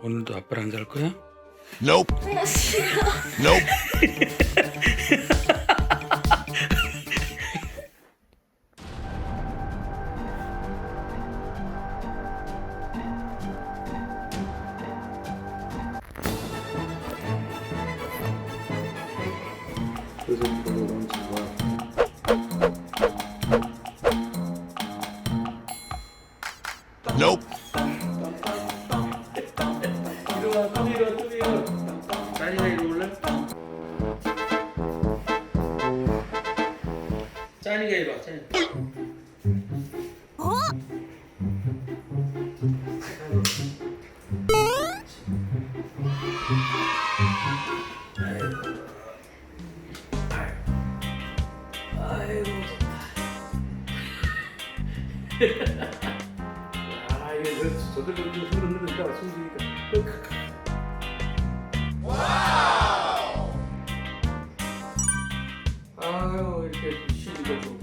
오늘도 아빠랑 잘 거야? Nope. 싫어. Nope. 그래서 별로 오는 친구야. Nope. 이리 와, 또 이리 와, 또 이리 와. 짠이가 이리 올래? 짠이가 이리 와, 짠이. 아이고 아 이게 저들로 좀 흐르는데 숨기니까 와우 아유 이렇게 쉬니까 좀